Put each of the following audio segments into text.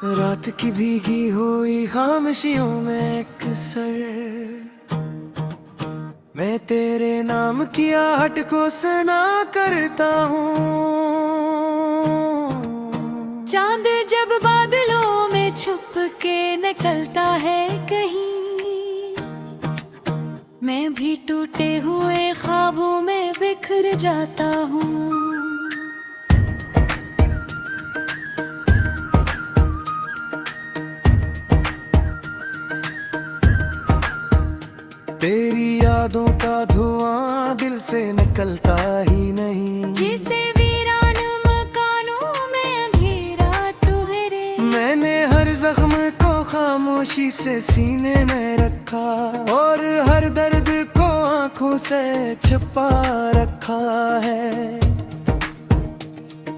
रात की भीगी हुई खामोशियों में अक्सर मैं तेरे नाम की आहट को सुना करता हूँ। चांद जब बादलों में छुप के निकलता है कहीं, मैं भी टूटे हुए ख्वाबों में बिखर जाता हूँ। तेरी यादों का धुआं दिल से निकलता ही नहीं, जिसे वीरान मकानों में अंधेरा ठहरे। मैंने हर जख्म को खामोशी से सीने में रखा और हर दर्द को आंखों से छिपा रखा है।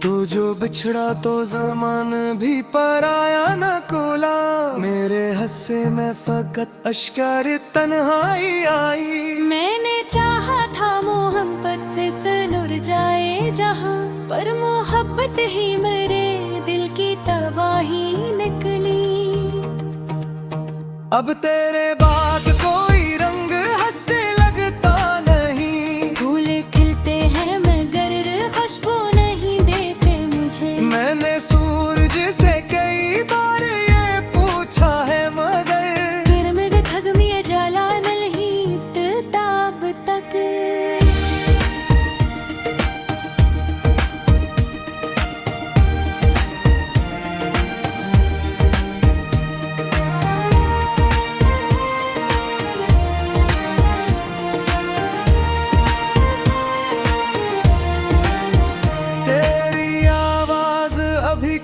तू जो बिछड़ा तो ज़मान भी पराया न कोला, मेरे हस्से में फकत अश्कार तन्हाई आई। मैंने चाहा था मोहब्बत से सनुर जाए जहां, पर मोहब्बत ही मेरे दिल की तबाही निकली। अब तेरे बाद कोई रंग हंसे लगता नहीं, फूल खिलते हैं मगर खुशबू नहीं देते मुझे। मैंने सूरज से कई बार ये पूछा है मगर फिर मेरे थग में जला नहीं ताब तक।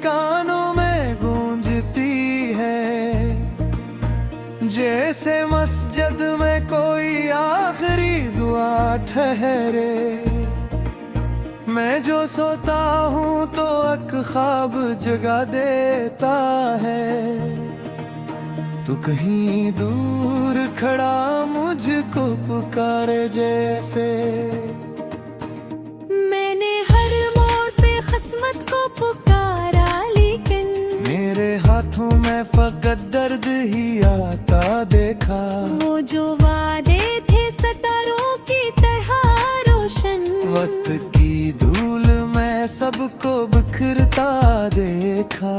कानों में गूंजती है, जैसे मस्जिद में कोई आखिरी दुआ ठहरे। मैं जो सोता हूँ तो एक ख्वाब जगा देता है, तू कहीं दूर खड़ा मुझको पुकारे जैसे। मैंने हर मोड़ पे किस्मत को पुकारा, लेकिन मेरे हाथों में फकत दर्द ही आता देखा। वो जो वादे थे सितारों की तरह रोशन, वक्त की धूल में सबको बिखरता देखा।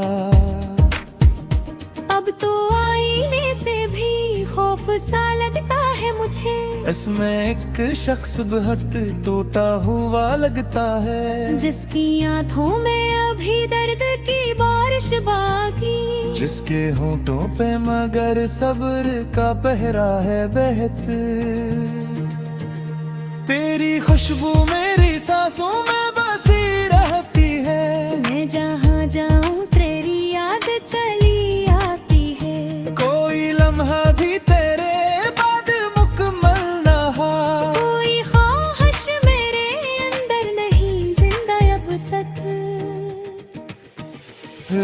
अब तो आईने से भी खौफ सा लगता है मुझे, इसमें एक शख्स बहुत टूटा हुआ लगता है, जिसकी आंखों में अभी दर्द की बारिश बाकी, जिसके होंठों पे मगर सब्र का पहरा है बहत। तेरी खुशबू मेरी सांसों में बसी रहती है, मैं जहाँ जाऊँ तेरी याद चली आती है। कोई लम्हा भी तेरे बाद मुकम्मल ना हो, कोई ख्वाहिश मेरे अंदर नहीं जिंदा अब तक।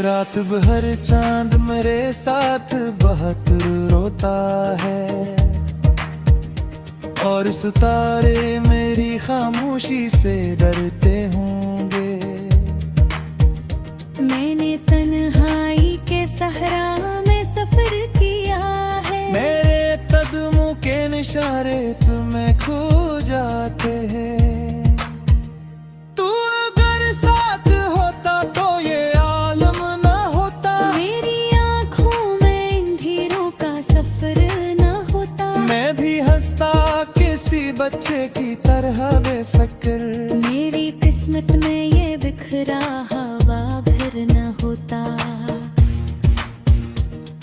रात भर चांद मेरे साथ बहुत रोता है, और सितारे मेरी खामोशी से डरते होंगे। मैंने तन्हाई के सहरा में सफर किया है, मेरे कदमों के निशारे तुम्हें खो जाते हैं। तू अगर साथ होता तो ये आलम ना होता, मेरी आँखों में अंधेरों का सफर न होता। मैं भी हंसता किसी बच्चे की तरह बेफिक्र, मेरी किस्मत में ये बिखरा हवा भर न होता।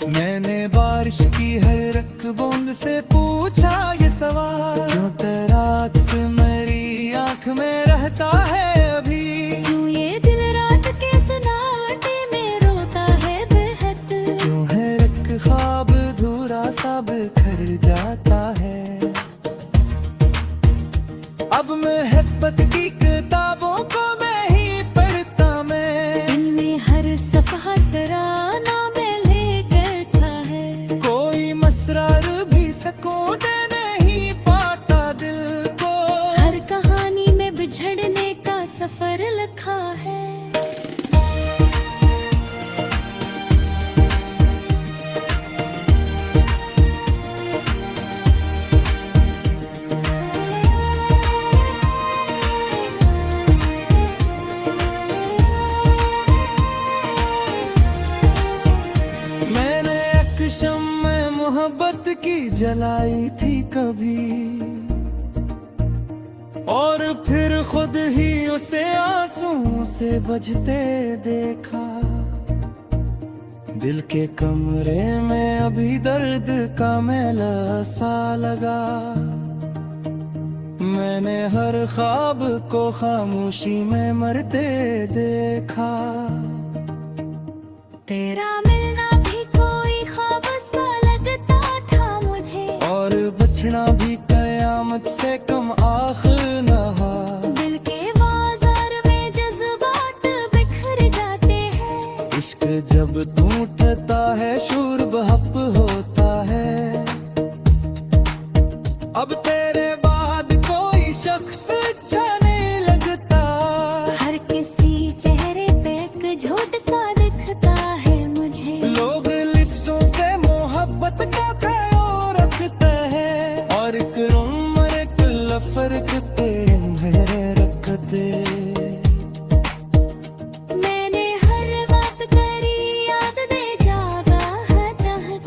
मैंने बारिश की हर रक बूंद से पूछा ये सवाल, क्यों तेरा अक्स मेरी आंख में रहता है अभी। क्यों ये दिल रात के सन्नाटे में रोता है बेहद, क्यों है रक ख्वाब धूरा सा बिखर जाता है। अब मोहब्बत की किताबों को मैं ही पढ़ता, मैं इनमें हर सफ़हा तराना में लेकर था है। कोई मसरार भी सकून दे नहीं पाता दिल को, हर कहानी में बिछड़ने का सफर लिखा है। कभी, और फिर खुद ही उसे आंसुओं से बजते देखा। दिल के कमरे में अभी दर्द का मैला सा लगा। मैंने हर ख्वाब को खामोशी में मरते देखा। तेरा मिलना भी कोई ख्वाब सा लगता था मुझे, और बचना भी कयामत से कम आखिर न हा। दिल के बाजार में जज्बात बिखर जाते हैं। इश्क जब टूटता है शूर बहप होता है। अब तेरे बाद कोई शख्स जाने लगता। हर किसी चेहरे पे एक झूठ सा दिखता है मुझे। लोग लिफ्ज़ों से मोहब्बत का ख्याल रखते हैं, और एक उम्र एक लफर्क पे मेरे रखते। मैंने हर बात करी याद दे जागा है चाहत।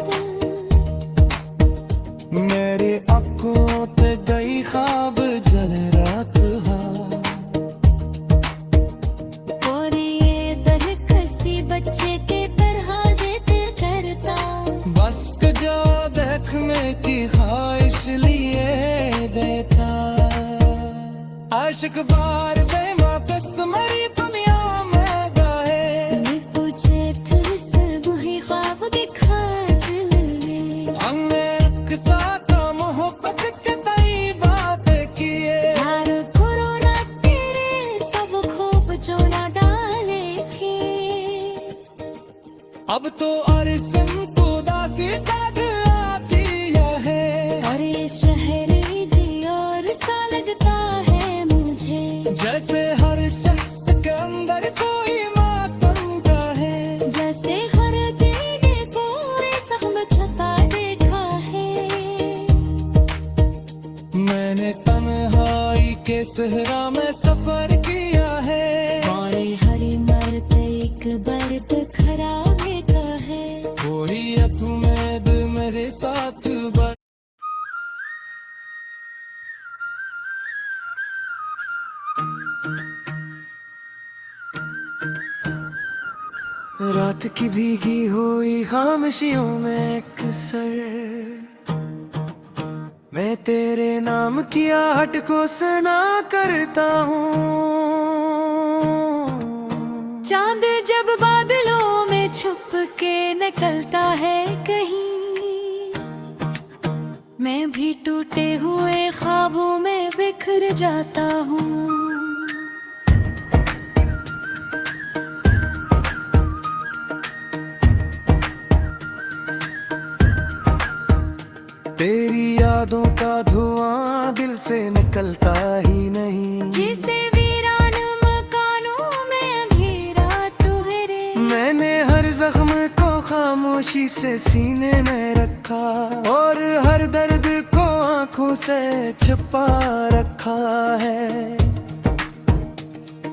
मेरी आँखों पे गई ख्वाब जल रात हा। और ये दरकसी बच्चे के तरह जिद करता। बस जा देखने की ख्वाहिश लिए देता। आशिक बार बेवापस मरी दुनिया में गाए। मैं पूछे फिर से वही ख्वाब दिखा चले। हमने एक साथ मोहब्बत के कई बातें किए। यार कोरोना तेरे सब खूब जो ना डाले थे। अब तो अरसन को दासी तक आती है। और ये शहर भी और सा लगता है मुझे। जैसे हर शख्स के अंदर कोई मातम का है। जैसे हर दिन पूरे सहम छता देखा है। मैंने तन्हाई के सहरा में सफर किया है। और हरी मर्द एक बर्फ खराब का है। कोई उम्मीद मेरे साथ रात की भीगी हुई खामोशियों में एक सर। मैं तेरे नाम की आहट को सुना करता हूँ। चांद जब बादलों में छुप के निकलता है कहीं, मैं भी टूटे हुए ख्वाबों में बिखर जाता हूँ। तेरी यादों का धुआं दिल से निकलता ही नहीं। जिसे वीरान मकानों में अंधेरा ठहरे। मैंने हर जख्म को खामोशी से सीने में रखा, और हर दर्द को आंखों से छुपा रखा है।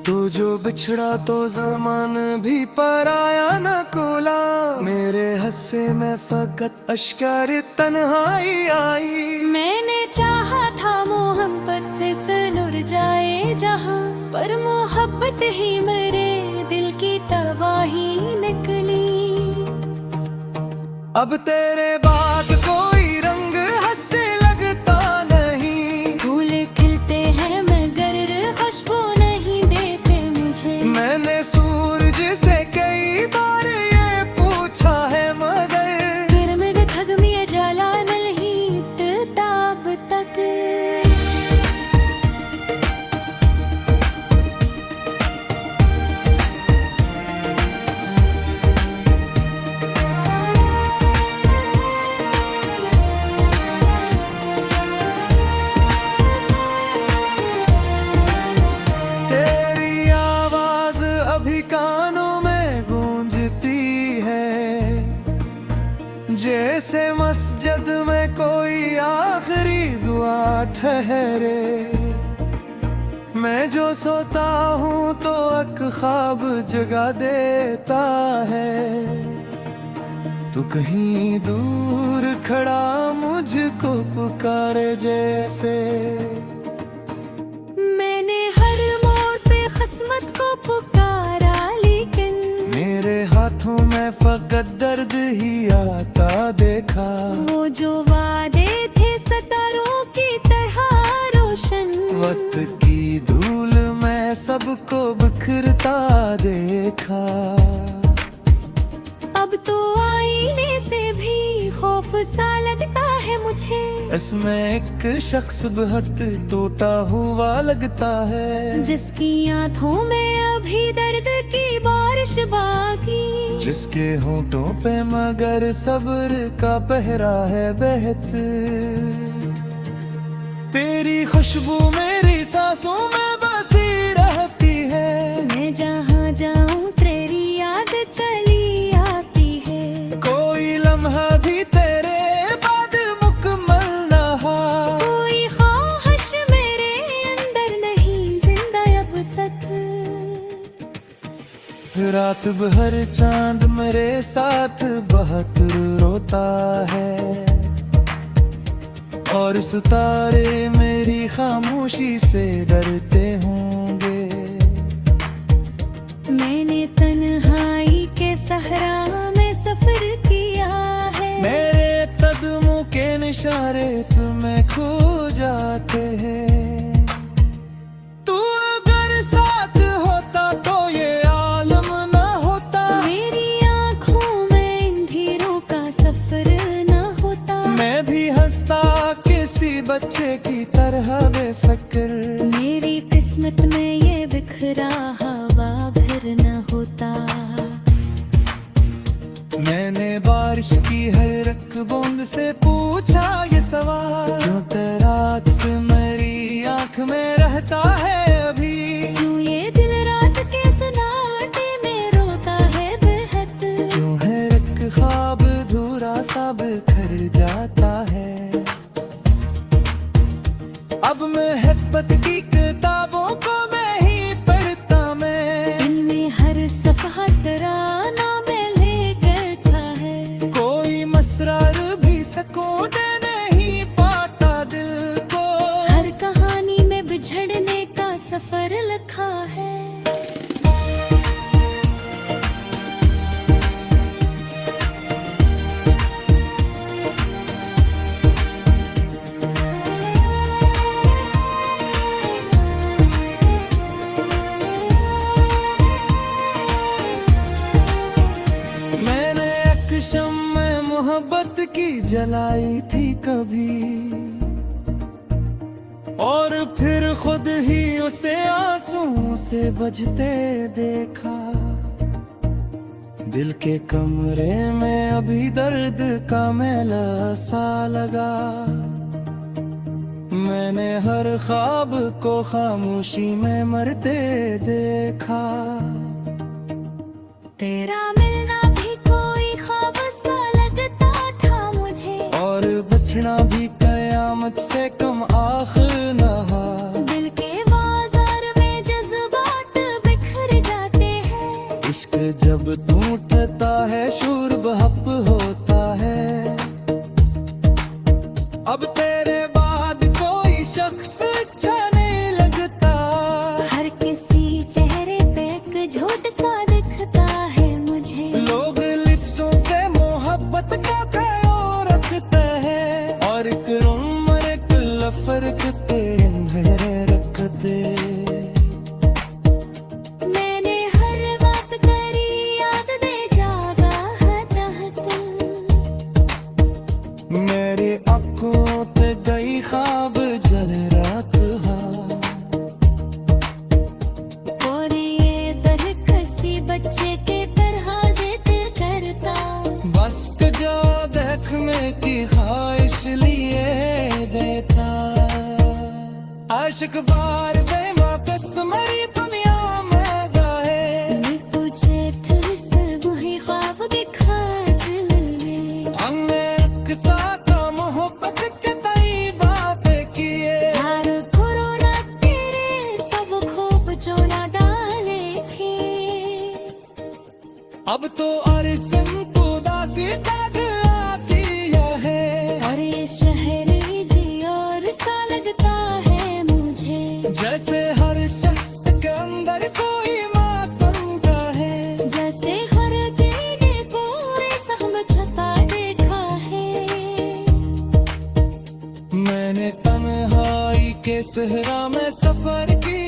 तू जो बिछड़ा तो ज़मान भी पराया न कोला। मेरे हस्से में फकत अश्कार तन्हाई आई। मैंने चाहा था मोहब्बत से सनुर जाए जहां, पर मोहब्बत ही मेरे दिल की तबाही निकली। अब तेरे बाद कोई रंग हंसे लगता नहीं। फूल खिलते हैं मगर खुशबू नहीं देते मुझे। मैंने सूरज से कई बार ये पूछा है, मगर फिर मेरे थग में जला नहीं ताब तक। तेरी आवाज अभी कानों में गूंजती है। जैसे मस्जिद में कोई आखिरी दुआ ठहरे। मैं जो सोता हूँ तो एक ख्वाब जगा देता है। तू कहीं दूर खड़ा मुझको पुकारे जैसे। मैंने हर मोड़ पे किस्मत को पुकारा, लेकिन मेरे हाथों में फकत दर्द ही आता देखा। वो जो वादे थे सितारों की तरह रोशन, वक्त की धूल में सबको बिखरता देखा। अब तो आईने से भी खौफ सा लगता है मुझे। इसमें एक शख्स बहुत टूटा हुआ लगता है, जिसकी आंखों में अभी दर्द की बारिश बाकी, जिसके होंठों पे मगर सब्र का पहरा है बहत। तेरी खुशबू मेरी सांसों में बसी रहती है, मैं जहाँ जाऊँ तेरी याद चली आती है। कोई लम्हा भी तेरे बाद मुकम्मल ना हो। कोई ख्वाहिश मेरे अंदर नहीं जिंदा अब तक। रात भर चांद मेरे साथ बहुत रोता है, और सितारे मेरी खामोशी से डरते होंगे। मैंने तन्हाई के सहरा में सफर किया है, मेरे कदमों के निशारे तुम्हें खो जाते हैं। तू अगर साथ होता तो ये आलम ना होता, मेरी आँखों में अंधेरों का सफर न होता। मैं भी हंसता किसी बच्चे की तरह बेफिक्र। मेरी किस्मत में ये बिखरा हवा भर न होता। मैंने बारिश की हर एक बूंद से पूछा ये सवाल, क्यों तेरा अक्स मेरी आंख में रहता है अभी। क्यों ये दिल रात के सन्नाटे में रोता है बेहद। क्यों हर एक ख्वाब अधूरा सा बिखर जाता है। अब मोहब्बत की किताबों को मैं ही पढ़ता, मैं इनमें हर सफ़हा तराना में लेकर था है। कोई मसरार भी सकून दे नहीं पाता दिल को। हर कहानी में बिछड़ने का सफर लिखा है। शम्म मोहब्बत की जलाई थी कभी, और फिर खुद ही उसे आंसुओं से बजते देखा। दिल के कमरे में अभी दर्द का मेला सा लगा। मैंने हर ख्वाब को खामोशी में मरते देखा। तेरा मिलना भी कोई ख्वाब सा लगता था मुझे, और बचना भी कयामत से कम आखिर न हो। दिल के बाजार में जज्बात बिखर जाते हैं। इश्क जब टूटता है शूर बहप होता है। अब तेरे बाद कोई शख्स अच्छा नहीं लगता। हर किसी चेहरे पे एक झूठ सा दिखता है मुझे। लोग लिफ्ज़ों से मोहब्बत का ख्याल रखते हैं, और एक उम्र एक लफर्क पे अंधेरे रखते। मैंने हर बात करी याद दे जागा है चाहत। मेरी आँखों पे गई ख्वाब जल रात हा। और ये बरकसी बच्चे के तरह जिद करता। बस जो देखने की ख्वाहिश लिए देता। आशिक बार बेवापस मरी दुनिया में गाए। मैं तुझे फिर से वही ख्वाब दिखा चले। हमने एक साथ मोहब्बत के कई बातें किए। यार कोरोना तेरे सब खूब जोड़ा डाले थे। अब तो अरसन तो दासी के सहरा में सफर किया